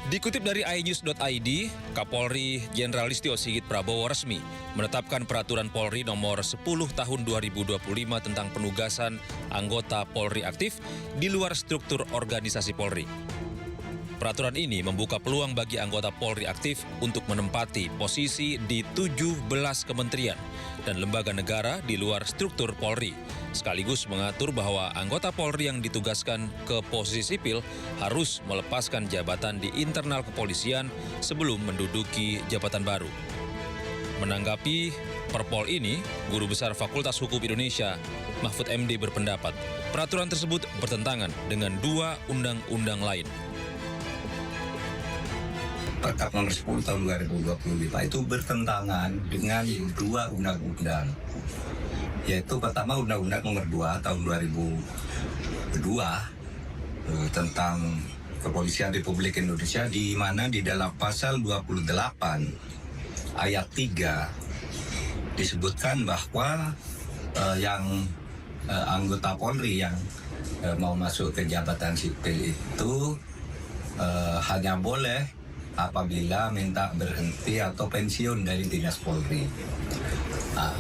Dikutip dari inews.id, Kapolri Jenderal Listio Sigit Prabowo resmi menetapkan Peraturan Polri Nomor 10 Tahun 2025 tentang penugasan anggota Polri aktif di luar struktur organisasi Polri. Peraturan ini membuka peluang bagi anggota Polri aktif untuk menempati posisi di 17 kementerian dan lembaga negara di luar struktur Polri, sekaligus mengatur bahwa anggota Polri yang ditugaskan ke posisi sipil harus melepaskan jabatan di internal kepolisian sebelum menduduki jabatan baru. Menanggapi Perpol ini, Guru Besar Fakultas Hukum Indonesia, Mahfud MD berpendapat, peraturan tersebut bertentangan dengan dua undang-undang lain. Perkap nomor 10 tahun 2025 itu bertentangan dengan dua undang-undang, yaitu pertama Undang-Undang nomor 2 tahun 2002 tentang Kepolisian Republik Indonesia, di mana di dalam pasal 28 ayat 3 disebutkan bahwa yang anggota Polri yang mau masuk ke jabatan sipil itu hanya boleh apabila minta berhenti atau pensiun dari dinas Polri. Nah,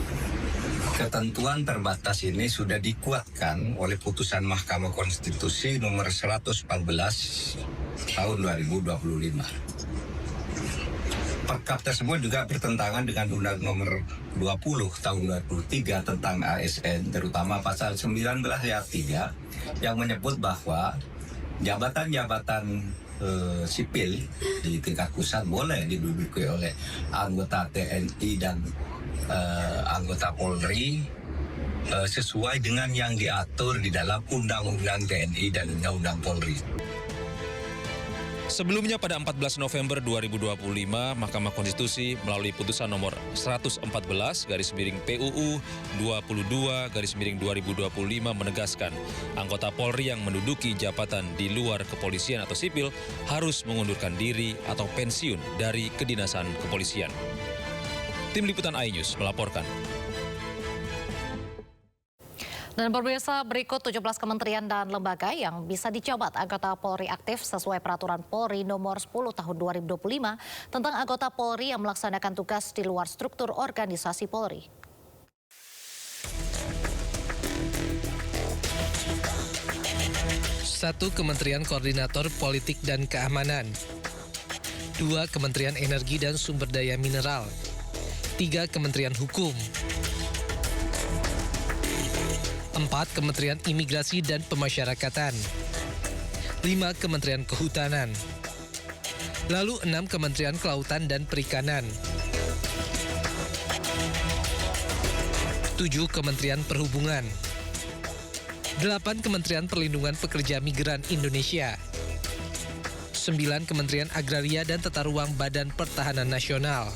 ketentuan terbatas ini sudah dikuatkan oleh putusan Mahkamah Konstitusi nomor 114 tahun 2025. Perkap tersebut juga bertentangan dengan Undang nomor 20 tahun 2003 tentang ASN, terutama pasal 19 ayat 3 yang menyebut bahwa jabatan-jabatan sipil di tingkat pusat boleh diduduki oleh anggota TNI dan anggota Polri sesuai dengan yang diatur di dalam Undang-Undang TNI dan Undang-Undang Polri. Sebelumnya pada 14 November 2025, Mahkamah Konstitusi melalui putusan nomor 114 PUU 22 2025 menegaskan anggota Polri yang menduduki jabatan di luar kepolisian atau sipil harus mengundurkan diri atau pensiun dari kedinasan kepolisian. Tim Liputan iNews melaporkan. Dan pemirsa, berikut 17 kementerian dan lembaga yang bisa dijabat anggota Polri aktif sesuai Peraturan Polri Nomor 10 Tahun 2025 tentang anggota Polri yang melaksanakan tugas di luar struktur organisasi Polri. Satu, Kementerian Koordinator Politik dan Keamanan. 2, Kementerian Energi dan Sumber Daya Mineral. 3, Kementerian Hukum. 4, Kementerian Imigrasi dan Pemasyarakatan. 5, Kementerian Kehutanan. Lalu 6, Kementerian Kelautan dan Perikanan. 7, Kementerian Perhubungan. 8, Kementerian Perlindungan Pekerja Migran Indonesia. 9, Kementerian Agraria dan Tata Ruang Badan Pertahanan Nasional.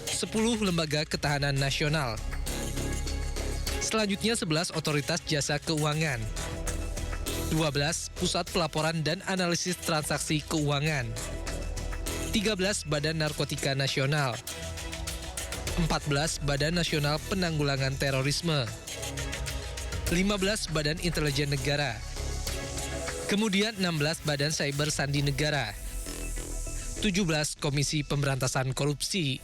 10, Lembaga Ketahanan Nasional. Selanjutnya 11, Otoritas Jasa Keuangan. 12, Pusat Pelaporan dan Analisis Transaksi Keuangan. 13, Badan Narkotika Nasional. 14, Badan Nasional Penanggulangan Terorisme. 15, Badan Intelijen Negara. Kemudian 16, Badan Cyber Sandi Negara. 17, Komisi Pemberantasan Korupsi.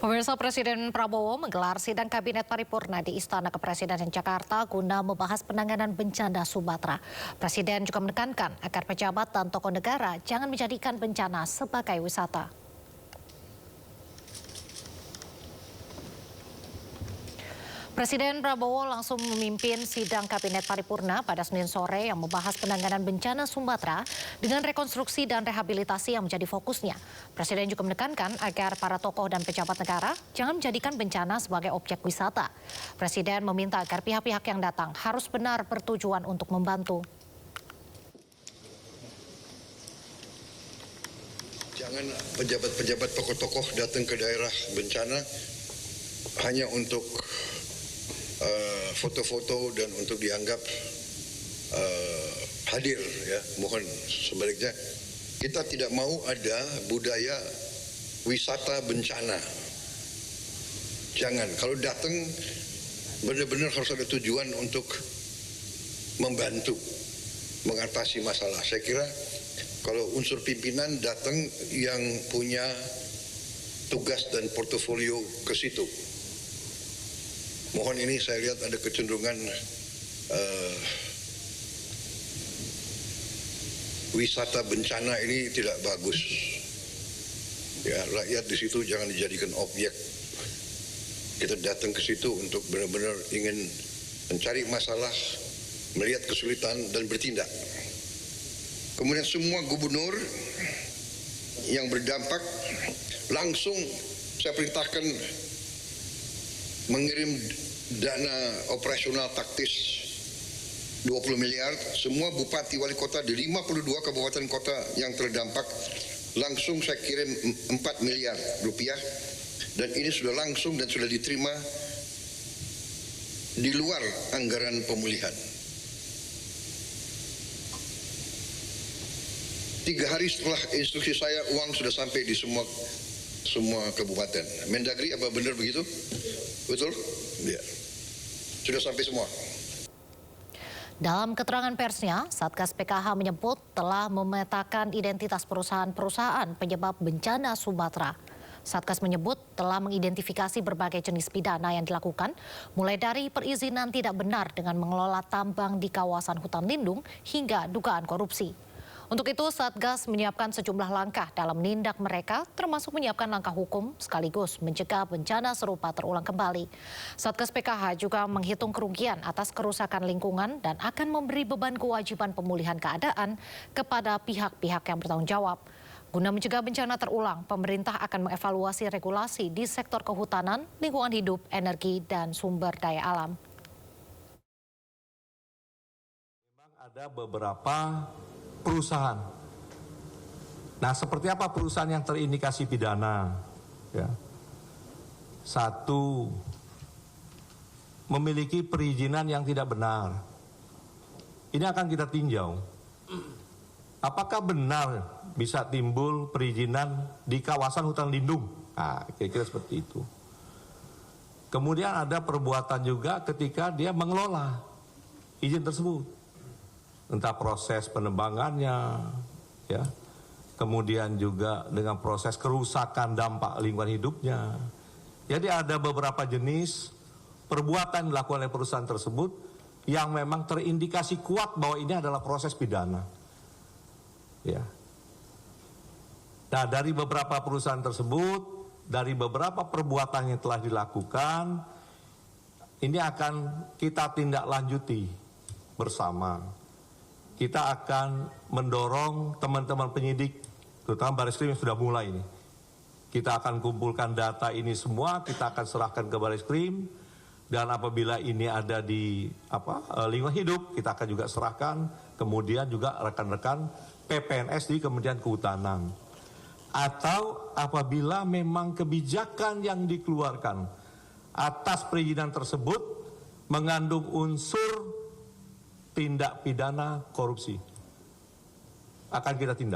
Pemirsa, Presiden Prabowo menggelar sidang kabinet paripurna di Istana Kepresidenan Jakarta guna membahas penanganan bencana Sumatera. Presiden juga menekankan agar pejabat dan tokoh negara jangan menjadikan bencana sebagai wisata. Presiden Prabowo langsung memimpin sidang kabinet paripurna pada Senin sore yang membahas penanganan bencana Sumatera dengan rekonstruksi dan rehabilitasi yang menjadi fokusnya. Presiden juga menekankan agar para tokoh dan pejabat negara jangan menjadikan bencana sebagai objek wisata. Presiden meminta agar pihak-pihak yang datang harus benar bertujuan untuk membantu. Jangan pejabat-pejabat tokoh-tokoh datang ke daerah bencana hanya untuk foto-foto dan untuk dianggap hadir, ya. Mohon sebaliknya kita tidak mau ada budaya wisata bencana. Jangan, kalau datang benar-benar harus ada tujuan untuk membantu mengatasi masalah. Saya kira kalau unsur pimpinan datang yang punya tugas dan portofolio ke situ. Mohon ini saya lihat ada kecenderungan wisata bencana ini tidak bagus. Ya, rakyat di situ jangan dijadikan objek. Kita datang ke situ untuk benar-benar ingin mencari masalah, melihat kesulitan dan bertindak. Kemudian semua gubernur yang berdampak langsung saya perintahkan mengirim dana operasional taktis 20 miliar. Semua bupati wali kota di 52 kabupaten kota yang terdampak langsung saya kirim 4 miliar rupiah. Dan ini sudah langsung dan sudah diterima di luar anggaran pemulihan. 3 hari setelah instruksi saya, uang sudah sampai di semua kabupaten. Mendagri, apa benar begitu? Betul? Ya. Sudah sampai semua. Dalam keterangan persnya, Satgas PKH menyebut telah memetakan identitas perusahaan-perusahaan penyebab bencana Sumatera. Satgas menyebut telah mengidentifikasi berbagai jenis pidana yang dilakukan, mulai dari perizinan tidak benar dengan mengelola tambang di kawasan hutan lindung hingga dugaan korupsi. Untuk itu, Satgas menyiapkan sejumlah langkah dalam menindak mereka, termasuk menyiapkan langkah hukum sekaligus mencegah bencana serupa terulang kembali. Satgas PKH juga menghitung kerugian atas kerusakan lingkungan dan akan memberi beban kewajiban pemulihan keadaan kepada pihak-pihak yang bertanggung jawab. Guna mencegah bencana terulang, pemerintah akan mengevaluasi regulasi di sektor kehutanan, lingkungan hidup, energi, dan sumber daya alam. Memang ada beberapa perusahaan. Nah, seperti apa perusahaan yang terindikasi pidana? Ya. 1, memiliki perizinan yang tidak benar. Ini akan kita tinjau. Apakah benar bisa timbul perizinan di kawasan hutan lindung? Nah, kira-kira seperti itu. Kemudian ada perbuatan juga ketika dia mengelola izin tersebut. Entah proses penebangannya, ya. Kemudian juga dengan proses kerusakan dampak lingkungan hidupnya. Jadi ada beberapa jenis perbuatan dilakukan oleh perusahaan tersebut yang memang terindikasi kuat bahwa ini adalah proses pidana. Ya. Nah, dari beberapa perusahaan tersebut, dari beberapa perbuatan yang telah dilakukan, ini akan kita tindak lanjuti bersama. Kita akan mendorong teman-teman penyidik, terutama Bareskrim yang sudah mulai ini. Kita akan kumpulkan data ini semua, kita akan serahkan ke Bareskrim, dan apabila ini ada di lingkungan hidup, kita akan juga serahkan, kemudian juga rekan-rekan PPNS di Kementerian Kehutanan. Atau apabila memang kebijakan yang dikeluarkan atas perizinan tersebut mengandung unsur tindak pidana korupsi, akan kita tindak.